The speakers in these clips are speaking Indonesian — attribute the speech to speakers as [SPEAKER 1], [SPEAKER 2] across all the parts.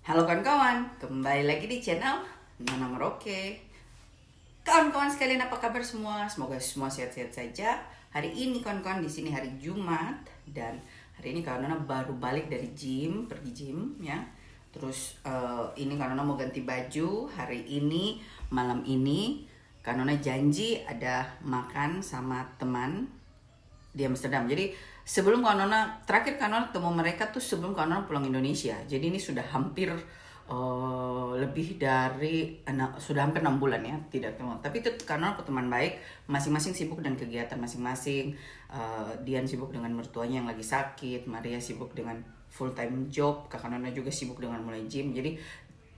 [SPEAKER 1] Halo kawan-kawan, kembali lagi di channel Nona Merauke. Kawan-kawan sekalian, apa kabar semua? Semoga semua sehat-sehat saja. Hari ini kawan-kawan, di sini hari Jumat dan hari ini kawan Nona baru balik dari gym, pergi gym ya. Terus ini kawan Nona mau ganti baju. Hari ini malam ini kawan Nona janji ada makan sama teman di Amsterdam. Jadi sebelum Kanona terakhir Kanona ketemu mereka tuh sebelum Kanona pulang Indonesia. Jadi ini sudah hampir lebih dari sudah hampir 6 bulan ya tidak ketemu. Tapi itu Kanona teman baik, masing-masing sibuk dan kegiatan masing-masing. Dian sibuk dengan mertuanya yang lagi sakit, Maria sibuk dengan full time job, Kakak Nona juga sibuk dengan mulai gym. Jadi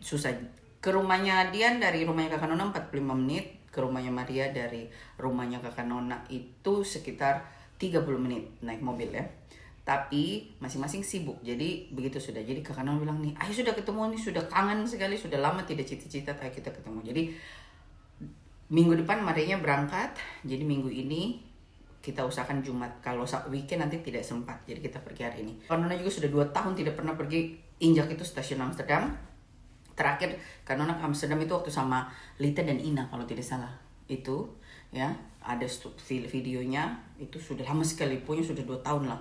[SPEAKER 1] susah. Ke rumahnya Dian dari rumahnya Kakak Nona 45 menit, ke rumahnya Maria dari rumahnya Kakak Nona itu sekitar 30 menit naik mobil ya. Tapi masing-masing sibuk. Jadi begitu sudah. Jadi Kakak Nona bilang nih, ayo sudah ketemu nih, sudah kangen sekali, sudah lama tidak cita-cita, ayo kita ketemu. Jadi minggu depan Marianya berangkat. Jadi minggu ini kita usahakan Jumat. Kalau weekend nanti tidak sempat. Jadi kita pergi hari ini. Kakak Nona juga sudah 2 tahun tidak pernah pergi injak itu stasiun Amsterdam. Terakhir Kak Nona ke Amsterdam itu waktu sama Lita dan Ina kalau tidak salah. Itu ya ada videonya, itu sudah lama sekali, punya sudah 2 tahun lah.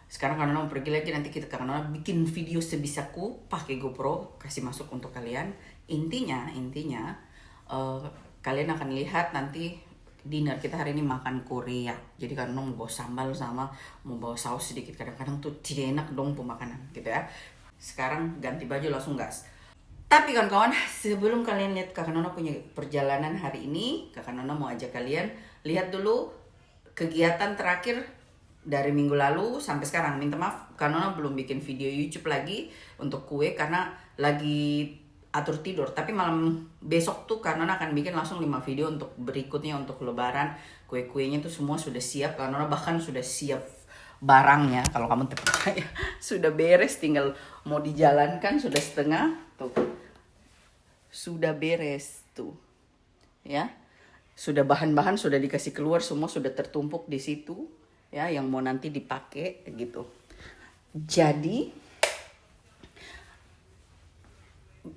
[SPEAKER 1] Sekarang Kak Nona mau pergi lagi, nanti kita Kak Nona bikin video sebisaku pakai GoPro, kasih masuk untuk kalian. Intinya kalian akan lihat nanti dinner kita hari ini makan Korea. Jadi Kak Nona mau bawa sambal sama mau bawa saus sedikit. Kadang-kadang tuh tidak enak dong pemakanan gitu ya. Sekarang ganti baju langsung gas. Tapi kawan-kawan, sebelum kalian lihat Kakak Nona punya perjalanan hari ini, Kakak Nona mau ajak kalian lihat dulu kegiatan terakhir dari minggu lalu sampai sekarang. Minta maaf, Kakak Nona belum bikin video YouTube lagi untuk kue karena lagi atur tidur. Tapi malam besok tuh Kakak Nona akan bikin langsung 5 video untuk berikutnya untuk lebaran. Kue-kuenya tuh semua sudah siap, Kakak Nona bahkan sudah siap barangnya. Kalau kamu terpercaya, sudah beres, tinggal mau dijalankan, sudah setengah tuh. Sudah beres tuh ya, sudah bahan-bahan sudah dikasih keluar, semua sudah tertumpuk di situ ya, yang mau nanti dipakai gitu. Jadi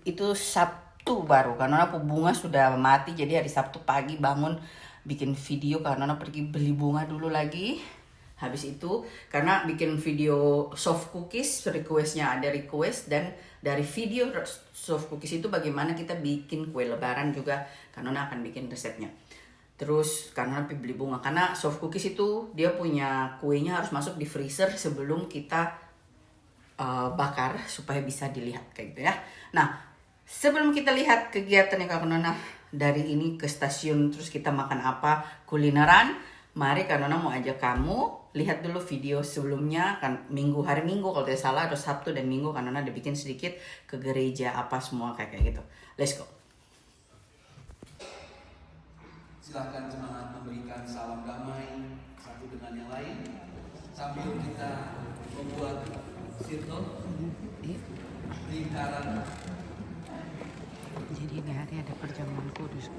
[SPEAKER 1] itu Sabtu baru karena bunga sudah mati, jadi hari Sabtu pagi bangun bikin video karena pergi beli bunga dulu lagi. Habis itu karena bikin video soft cookies, requestnya ada request, dan dari video soft cookies itu bagaimana kita bikin kue lebaran juga Kanona akan bikin resepnya. Terus Kanona beli bunga karena soft cookies itu dia punya kuenya harus masuk di freezer sebelum kita bakar supaya bisa dilihat kayak gitu ya. Nah sebelum kita lihat kegiatan yang Kanona dari ini ke stasiun terus kita makan apa kulineran, mari Kanona mau ajak kamu lihat dulu video sebelumnya kan, hari Minggu kalau tidak salah, atau Sabtu dan Minggu Kanona udah bikin sedikit ke gereja apa semua kayak gitu. Let's go.
[SPEAKER 2] Silahkan jemaat memberikan salam damai satu dengan yang lain sambil kita membuat circle lingkaran.
[SPEAKER 1] Jadi ini hari ada perjamuan kudus.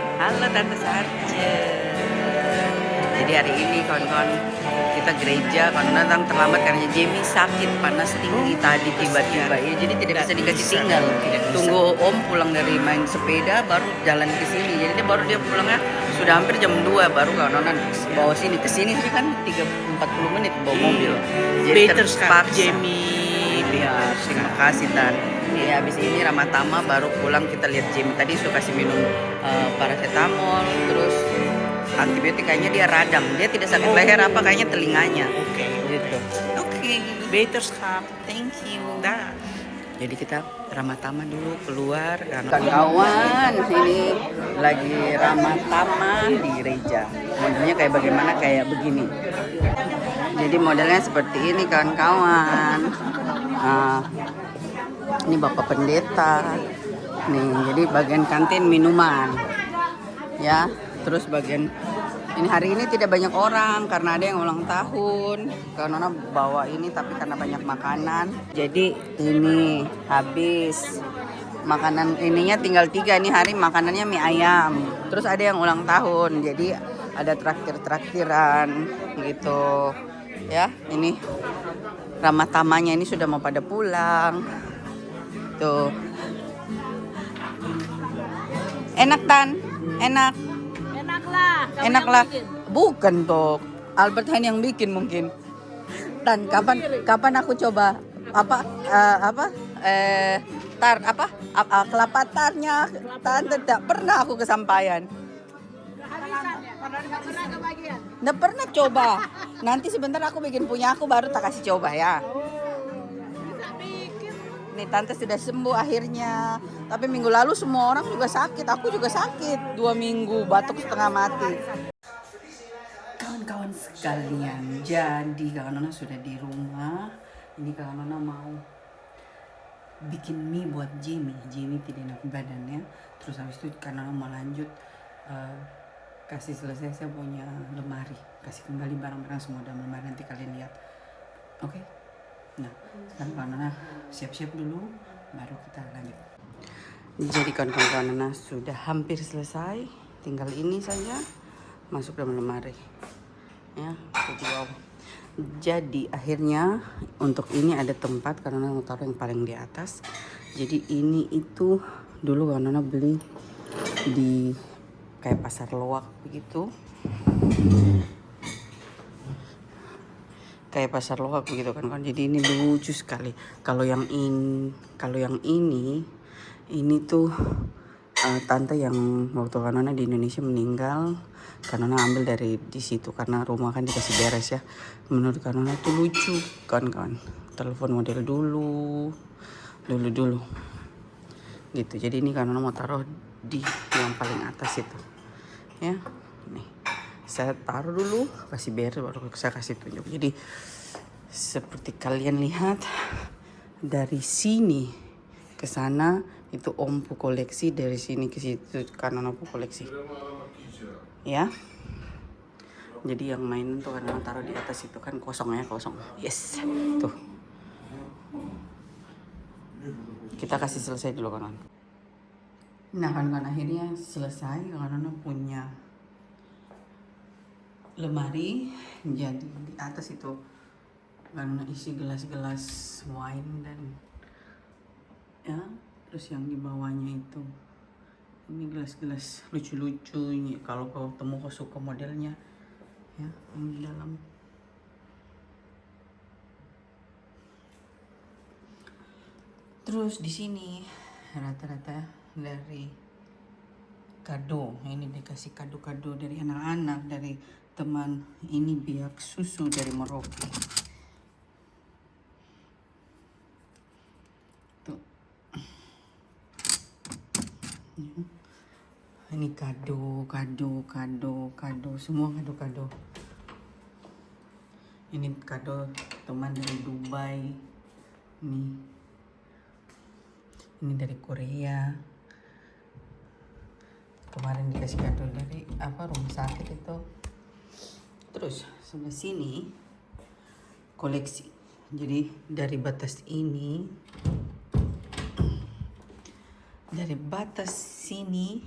[SPEAKER 1] Halo Tante Sarce. Jadi hari ini kawan-kawan kita gereja, karena datang terlambat karena Jamie sakit, panas tinggi tadi tiba-tiba ya, jadi tidak bisa dikasih tinggal. Tunggu Om pulang dari main sepeda baru jalan ke sini. Jadi dia pulangnya sudah hampir jam 2 baru kawan-kawan bawa sini ke sini sih kan 40 menit bawa mobil. Jadi terpaksa Jamie. Ya, terima kasih Tan. Ya, habis ini Ramatama baru pulang, kita lihat Jamie tadi suka kasih minum paracetamol, terus antibiotik, kayaknya dia radang, dia tidak sakit leher apa, kayaknya telinganya.
[SPEAKER 3] Oke.
[SPEAKER 1] Gitu. Oke.
[SPEAKER 3] Beterschap.
[SPEAKER 1] Thank you.
[SPEAKER 3] Dah.
[SPEAKER 1] Jadi kita Ramatama dulu keluar karena kawan ini lagi Ramatama di gereja. Modelnya kayak bagaimana, kayak begini. Jadi modelnya seperti ini kawan-kawan. Nah, ini Bapak Pendeta. Nih, jadi bagian kantin minuman. Ya, terus bagian ini hari ini tidak banyak orang karena ada yang ulang tahun. Karena bawa ini tapi karena banyak makanan. Jadi ini habis makanan ininya tinggal 3 nih hari, makanannya mie ayam. Terus ada yang ulang tahun. Jadi ada traktiran gitu. Ya, ini Ramah tamanya ini sudah mau pada pulang. Tuh. Enak Tan? Enak.
[SPEAKER 3] Enak lah. Kamu
[SPEAKER 1] Enak
[SPEAKER 3] yang
[SPEAKER 1] lah.
[SPEAKER 3] bikin.
[SPEAKER 1] Bukan toh. Albert Han yang bikin mungkin. Tan, kapan aku coba kelapa tarnya Tan, tidak pernah aku kesampaian.
[SPEAKER 3] Kehabisan ya. Nggak pernah kebagian.
[SPEAKER 1] Nggak pernah coba. Nanti sebentar aku bikin punya aku baru tak kasih coba ya.
[SPEAKER 3] Bisa bikin.
[SPEAKER 1] Nih tante sudah sembuh akhirnya. Tapi minggu lalu semua orang juga sakit. Aku juga sakit 2 minggu, batuk setengah mati. Kawan-kawan sekalian, jadi Kak Nona sudah di rumah. Ini Kak Nona mau bikin mie buat Jamie. Jamie tidak enak badannya. Terus habis itu Kak Nona mau lanjut kasih selesai saya punya lemari. Kasih kembali barang-barang semua dalam lemari, nanti kalian lihat. Oke? Nah, sekarang Kak Nona siap-siap dulu, baru kita lanjut. Jadi kawan-kawan Nona sudah hampir selesai. Tinggal ini saja masuk dalam lemari. Ya, wow. Jadi akhirnya untuk ini ada tempat karena mau taruh yang paling di atas. Jadi ini itu dulu Kak Nona beli di kayak pasar loak begitu. Kayak pasar loak begitu kan. Jadi ini lucu sekali. Kalau yang ini tuh tante yang waktu Kak Nona di Indonesia meninggal. Kak Nona ambil dari di situ karena rumah kan dikasih beres ya. Menurut Kak Nona tuh lucu kan. Telepon model dulu. Gitu. Jadi ini Kak Nona mau taruh di yang paling atas itu. Ya. Nih. Saya taruh dulu, kasih beres baru saya kasih tunjuk. Jadi seperti kalian lihat dari sini ke sana itu Ompu koleksi, dari sini ke situ Kak Nona koleksi. Ya. Jadi yang main tuh Kak Nona taruh di atas itu kan kosong. Yes. Tuh. Kita kasih selesai dulu Kak Nona. Nah kan akhirnya selesai. Kak Nona punya lemari. Jadi di atas itu Kak Nona isi gelas-gelas wine dan ya, terus yang di bawahnya itu ini gelas-gelas lucu-lucu. Ini kalau kau temu kau suka modelnya ya, ini di dalam. Terus di sini rata-rata dari kado. Ini dikasih kado-kado dari anak-anak, dari teman. Ini biak susu dari Merauke. Tuh. Ini kado, semua kado. Ini kado teman dari Dubai. Ini dari Korea. Kemarin dikasih kado dari rumah sakit itu. Terus sebelah sini koleksi. Jadi dari batas sini dari batas sini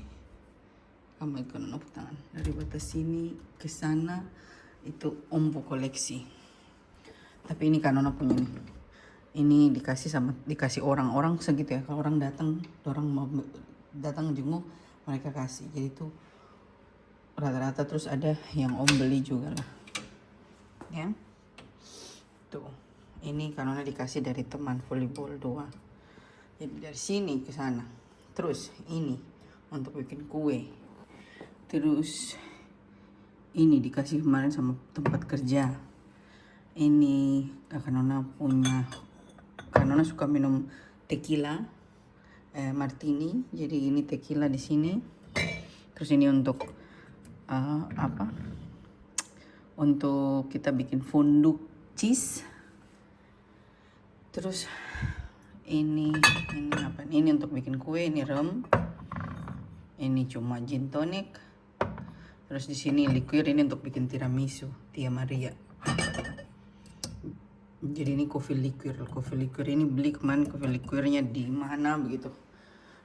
[SPEAKER 1] ke sana itu Ompu koleksi. Tapi ini Kak Nona punya nih. Ini dikasih orang-orang segitu ya. Kalau orang mau datang jenguk, mereka kasih. Jadi tuh rata-rata, terus ada yang om beli juga lah. Ya. Tuh. Ini Kak Nona dikasih dari teman volleyball 2. Jadi dari sini ke sana. Terus ini untuk bikin kue. Terus ini dikasih kemarin sama tempat kerja. Ini Kak Nona punya. Kak Nona suka minum tequila, martini. Jadi ini tequila di sini. Terus ini untuk untuk kita bikin fondue cheese. Terus ini apa? Ini untuk bikin kue. Ini rum. Ini cuma gin tonic. Terus di sini liqueur, ini untuk bikin tiramisu, Tia Maria. Jadi ini coffee liqueur ini beli kemarin. Coffee liqueurnya di mana begitu.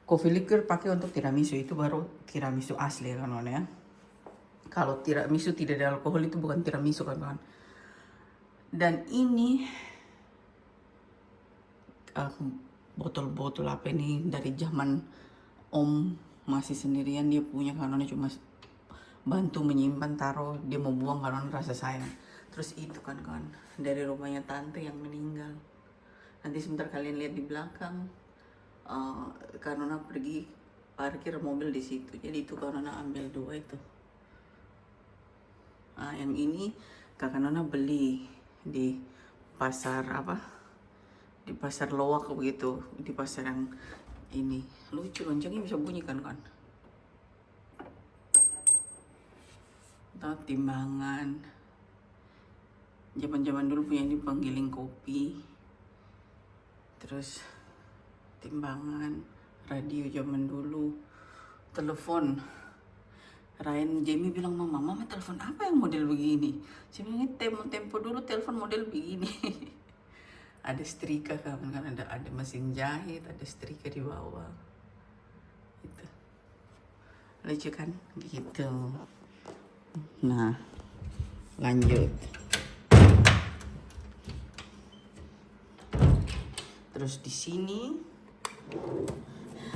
[SPEAKER 1] Coffee liqueur pakai untuk tiramisu, itu baru tiramisu asli kan ya. Kalau tiramisu tidak ada alkohol itu bukan tiramisu kan. Dan ini botol-botol apa ini dari zaman om masih sendirian dia punya, karena cuma bantu menyimpan, taruh, dia mau buang karena rasa sayang. Terus itu kan dari rumahnya tante yang meninggal. Nanti sebentar kalian lihat di belakang, karena pergi parkir mobil di situ. Jadi itu karena ambil 2 itu. Yang ini kakak Nona beli di pasar apa? Di pasar Lowak begitu, di pasar yang ini. Lucu, loncengnya bisa bunyi kan? Atau timbangan. Zaman-zaman dulu punya ini penggiling kopi. Terus timbangan, radio zaman dulu, telepon. Ryan Jamie bilang, mama telepon apa yang model begini? Saya bilang, tempo dulu telepon model begini. Ada setrika kan ada mesin jahit, ada setrika di bawah. Itu lucu kan gitu. Nah, lanjut. Terus di sini,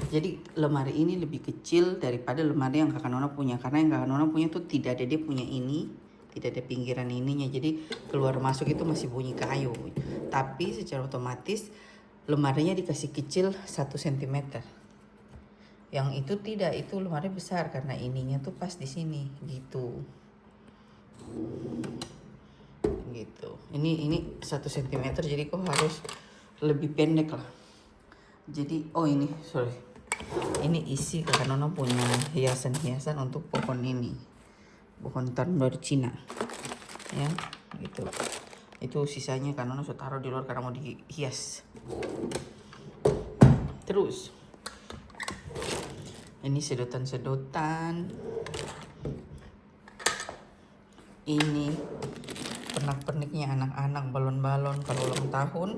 [SPEAKER 1] jadi lemari ini lebih kecil daripada lemari yang kakak Nona punya, karena yang kakak Nona punya tuh tidak ada, dia punya ini, tidak ada pinggiran ininya, jadi keluar masuk itu masih bunyi kayu. Tapi secara otomatis lemarinya dikasih kecil 1 cm. Yang itu tidak, itu lemari besar karena ininya tuh pas di sini gitu. Gitu. Ini 1 cm, jadi kok harus lebih pendek lah. Jadi ini sorry, ini isi kakak Nona punya hiasan-hiasan untuk pohon ini, pohon tanbar Cina ya gitu. Itu sisanya kakak Nona sudah taruh di luar karena mau dihias. Terus ini sedotan-sedotan, ini pernak-perniknya anak-anak, balon-balon kalau ulang tahun.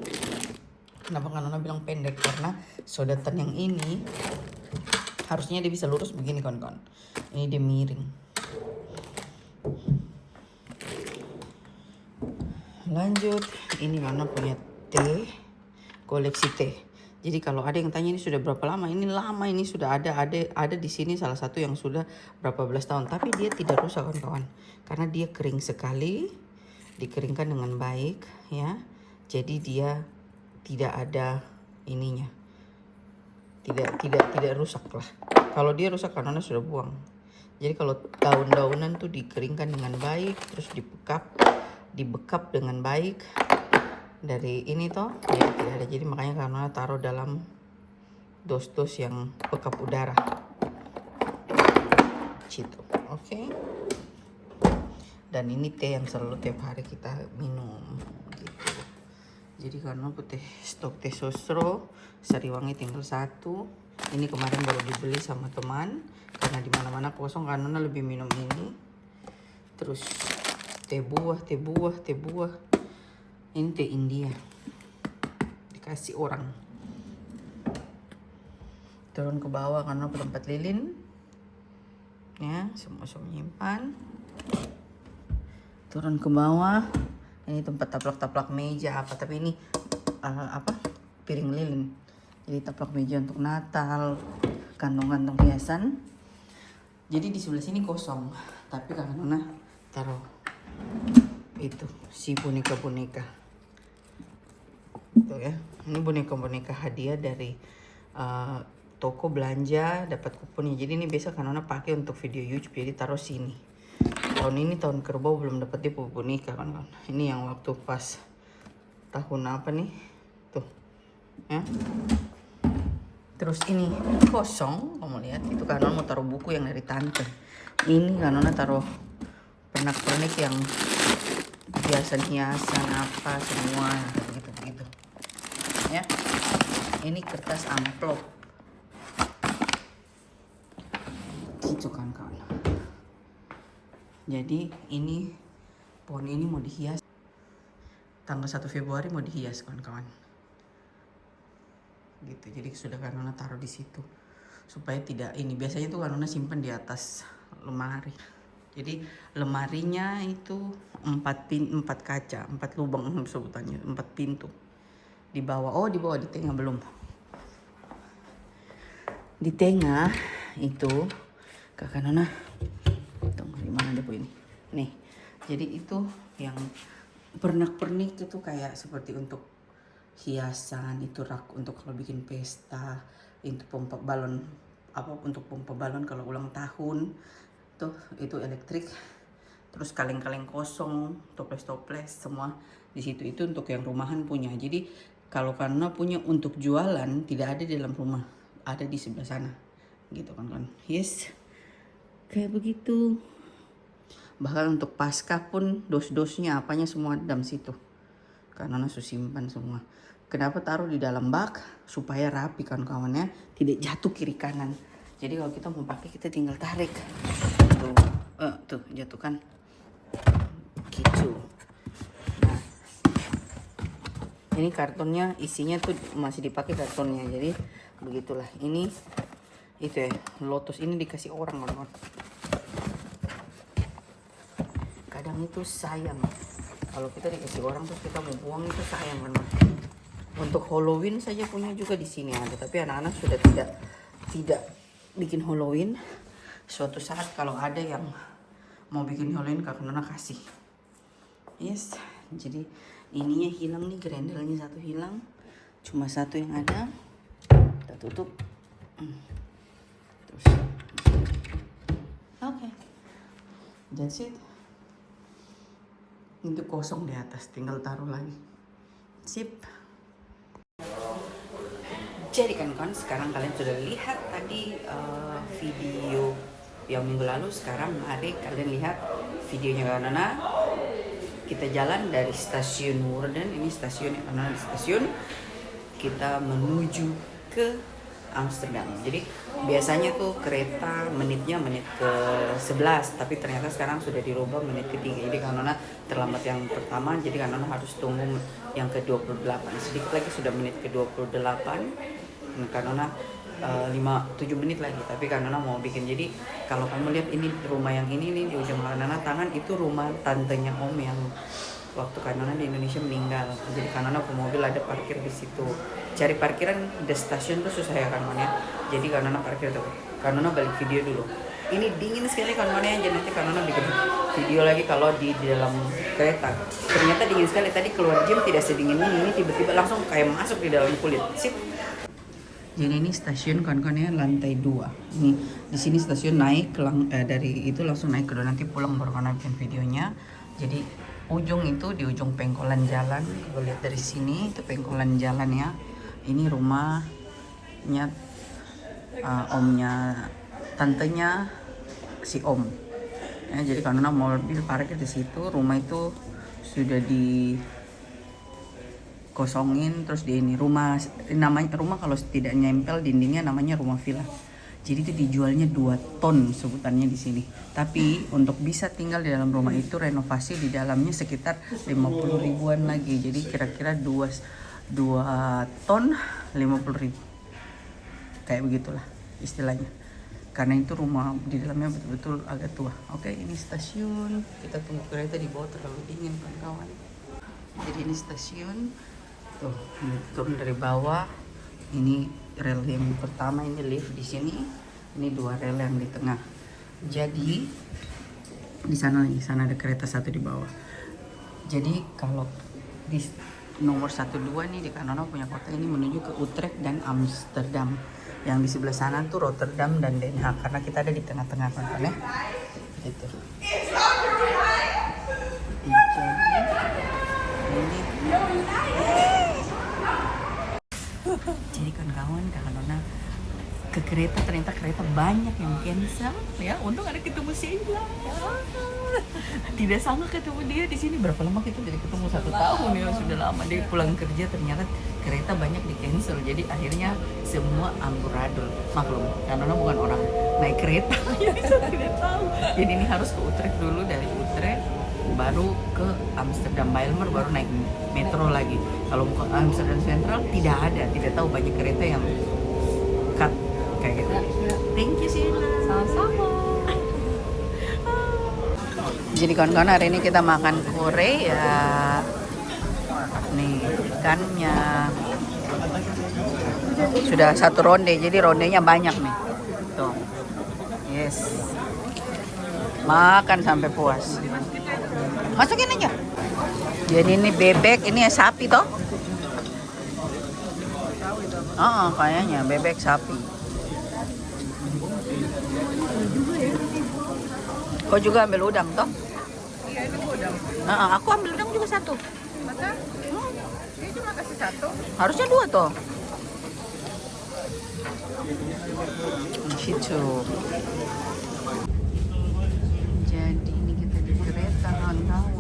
[SPEAKER 1] Kenapa kan Nona bilang pendek? Karena sodetan yang ini harusnya dia bisa lurus begini kawan-kawan. Ini dia miring. Lanjut, ini Nona punya teh, koleksi teh. Jadi kalau ada yang tanya ini sudah berapa lama? Ini lama, ini sudah ada di sini salah satu yang sudah berapa belas tahun. Tapi dia tidak rusak kawan-kawan, karena dia kering sekali, dikeringkan dengan baik ya. Jadi dia tidak ada ininya, tidak rusak lah. Kalau dia rusak karena sudah buang. Jadi kalau daun-daunan tuh dikeringkan dengan baik, terus dibekap dengan baik dari ini toh, jadi tidak ada. Jadi makanya karena taruh dalam dos-dos yang bekap udara gitu. Oke. Dan ini teh yang selalu tiap hari kita minum gitu. Jadi karena putih stok teh Sosro Sariwangi tinggal 1. Ini kemarin baru dibeli sama teman karena di mana-mana kosong, karena lebih minum ini. Terus teh buah. Ini teh India, dikasih orang. Turun ke bawah karena tempat lilin ya, semua menyimpan. Turun ke bawah, ini tempat taplak-taplak meja apa, tapi ini piring lilin. Jadi taplak meja untuk Natal, kantong-kantong hiasan. Jadi di sebelah sini kosong, tapi kakak Nona taruh itu si boneka-boneka itu ya. Ini boneka-boneka hadiah dari toko belanja, dapat kuponnya. Jadi ini biasa kakak Nona pakai untuk video YouTube, jadi taruh sini. Tahun ini tahun kerbau belum dapat dia boneka kan. Ini yang waktu pas tahun apa nih tuh ya. Terus ini kosong, kamu lihat itu karena mau taruh buku yang dari tante. Ini karena taruh pernak-pernik yang hiasan-hiasan apa semua gitu ya. Ini kertas amplop gitu kan kawan. Jadi ini pohon ini mau dihias tanggal 1 Februari, mau dihias kawan-kawan gitu. Jadi sudah karena taruh di situ supaya tidak ini. Biasanya tuh karena simpan di atas lemari. Jadi lemarinya itu 4 kaca, 4 lubang sebutannya, 4 pintu. di bawah. Oh, di bawah, di tengah belum. Di tengah itu kakak Nona. Tunggu, di mana depo ini? Nih. Jadi itu yang pernak-pernik itu kayak seperti untuk hiasan, itu rak untuk kalau bikin pesta, itu pompa balon apa untuk pompa balon kalau ulang tahun. Tuh, itu elektrik. Terus kaleng-kaleng kosong, toples-toples semua di situ itu untuk yang rumahan punya. Jadi kalau karena punya untuk jualan tidak ada di dalam rumah, ada di sebelah sana, gitu kan. Yes, kayak begitu. Bahkan untuk pasca pun dos-dosnya apanya semua dalam situ. Karena Nona simpan semua. Kenapa taruh di dalam bak? Supaya rapi kan kawannya, tidak jatuh kiri kanan. Jadi kalau kita mau pakai kita tinggal tarik. Tuh jatuh kan. Gitu. Nah, ini kartonnya isinya tuh masih dipakai kartonnya. Jadi begitulah. Ini itu ya, Lotus ini dikasih orang kan. Kadang itu sayang kalau kita dikasih orang terus kita mau buang, itu sayang kan. Untuk Halloween saja punya juga di sini ada, tapi anak-anak sudah tidak bikin Halloween. Suatu saat kalau ada yang mau bikin Halloween kakak Nona kasih. Yes, jadi ininya hilang nih, grendelnya satu hilang, cuma satu yang ada. Kita tutup. Terus oke. That's it. Itu kosong di atas, tinggal taruh lagi. Sip. Jadi kan sekarang kalian sudah lihat tadi video yang minggu lalu. Sekarang mari kalian lihat videonya Nona. Kita jalan dari stasiun Woerden, ini stasiun Nona di stasiun. Kita menuju ke Amsterdam. Jadi biasanya tuh kereta menitnya menit ke 11, tapi ternyata sekarang sudah dirubah menit ke 3. Jadi kan Nona terlambat yang pertama, jadi kan Nona harus tunggu yang ke 28. Sedikit lagi sudah menit ke 28. Kan Nona 7 menit lagi, tapi kan Nona mau bikin. Jadi kalau kamu lihat ini rumah yang ini nih di ujung Nona tangan, itu rumah tantenya Om yang waktu kan Nona di Indonesia meninggal. Jadi kan Nona ke mobil ada parkir di situ. Cari parkiran di stasiun tuh susah ya kan Nona. Jadi kan Nona parkir tuh. Kan Nona balik video dulu. Ini dingin sekali kan Nona, jadi nanti kan Nona bikin video lagi kalau di dalam kereta. Ternyata dingin sekali, tadi keluar gym tidak sedingin ini tiba-tiba langsung kayak masuk di dalam kulit. Sip. Jadi ini stasiun kawan-kawannya lantai 2. Ini di sini stasiun naik dari itu langsung naik ke 2, nanti pulang baru Nona bikin videonya. Jadi ujung itu di ujung pengkolan jalan. Kalau lihat dari sini itu pengkolan jalan ya. Ini rumahnya omnya tantenya si Om. Ya, jadi karena mobil parkir di situ, rumah itu sudah dikosongin, terus di ini rumah kalau tidak nyempel dindingnya namanya rumah villa. Jadi itu dijualnya 2 ton sebutannya di sini. Tapi untuk bisa tinggal di dalam rumah itu renovasi di dalamnya sekitar 50 ribuan lagi. Jadi kira-kira 2 ton 50 ribu. Kayak begitulah istilahnya. Karena itu rumah di dalamnya betul-betul agak tua. Oke, ini stasiun. Kita tunggu kereta di bawah, terlalu dingin kawan-kawan. Jadi ini stasiun. Tuh, ini turun dari bawah. Ini rel yang pertama, ini lift di sini. Ini 2 rel yang di tengah. Jadi di sana ada kereta satu di bawah. Jadi kalau di nomor 1, 2 nih di Kanona punya kota ini menuju ke Utrecht dan Amsterdam. Yang di sebelah sana tuh Rotterdam dan Den Haag, karena kita ada di tengah-tengah kan ya. Gitu. Jadi kawan-kawan kakak Nona ke kereta, ternyata kereta banyak yang cancel ya. Untung ada ketemu Sheila. Tidak sangka ketemu dia di sini. Berapa lama kita tidak ketemu? 1 tahun ya, sudah lama. Dia pulang kerja ternyata kereta banyak di cancel. Jadi akhirnya semua amburadul. Maklum, karena Nona bukan orang naik kereta, jadi saya tidak tahu. Jadi ini harus ke Utrecht dulu, dari Utrecht baru ke Amsterdam Bijlmer, baru naik metro lagi. Kalau bukan Amsterdam Central tidak tahu, banyak kereta yang cut kayak gitu. Thank you Sheila.
[SPEAKER 3] Sama-sama.
[SPEAKER 1] Jadi kawan-kawan hari ini kita makan Korea. Nih. ikannya. Sudah satu ronde, jadi rondenya banyak nih. Tuh. Yes. Makan sampai puas. Masukin aja. Jadi ini bebek, ini ya sapi toh? Kayaknya bebek sapi. Kau juga ambil udang toh?
[SPEAKER 3] Iya, ini udang.
[SPEAKER 1] Aku ambil udang juga satu.
[SPEAKER 3] Masa? Ini cuma kasih satu.
[SPEAKER 1] Harusnya dua toh. Gitu. Jadi ini kita di kereta kawan-kawan.